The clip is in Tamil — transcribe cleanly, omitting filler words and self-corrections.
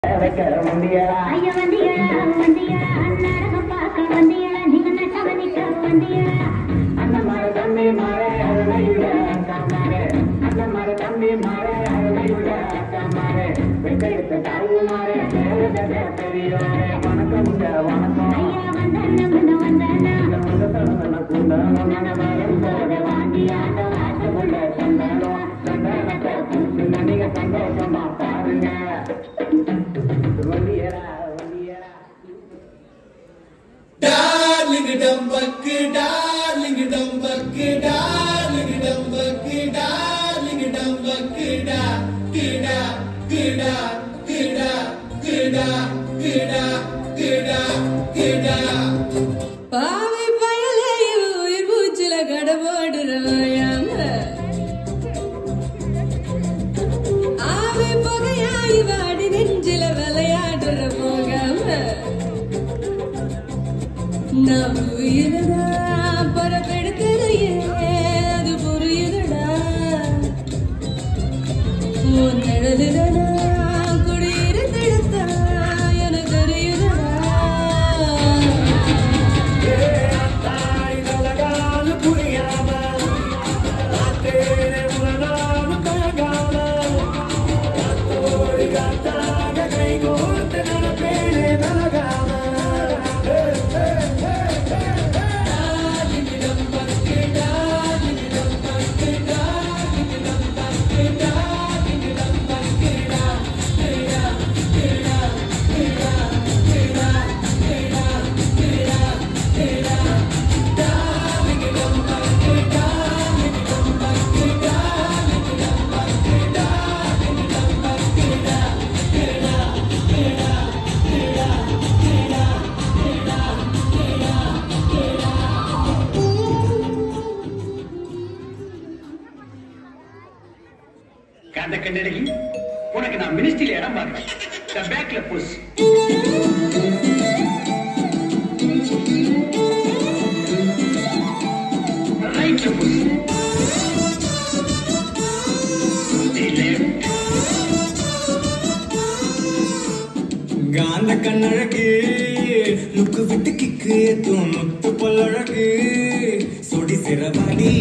வந்தியா வந்தியா வந்தியா நாடகம் பார்க்க வந்தியா நீங்க நட்டவனிக்க வந்தியா அந்த மாதிரி தம்பி மாறே அருமையுள்ள அக்கா மாறே அந்த மாதிரி தம்பி மாறே அருமையுள்ள அக்கா மாறே வெங்கையத்தை தாழ்வு மாறே பெரியோரே வணக்கம் வணக்கம் ஐயா வந்தானா கூண்டான வாங்கியாண்ட வாசகுள்ள சந்தானம் சந்தானத்தை குடிச்சு நீங்க சந்தோஷமா பாருங்க. Darling dumbuk, darling dumbuk, darling dumbuk, darling dumbuk, da, kida, kida, kida, kida, kida, kida, kida. பாவை பயலே உயிர் மூச்சில கடபோடுறாயாம ஆவை புகையாய் வாடி நெஞ்சில விளையாடுற போகாம நான் உயிரடா பரப்பெடுக்கலையே அது புரியுதடா உன் நிழலுடா குடியிருந்தெடுத்தா எனக்கு தெரியுதடா. காந்த கண்ணடகி உனக்கு நான் மினிஸ்ட்ரியில இடம் பார்க்கிறேன். பேக்ல புஷ் ரைட்ல புஷ் காந்த கண்ணழகு லுக்கு விட்டு கிக்கு ஏத்தும் முத்து பல்லழகு சொடி சிறவாடி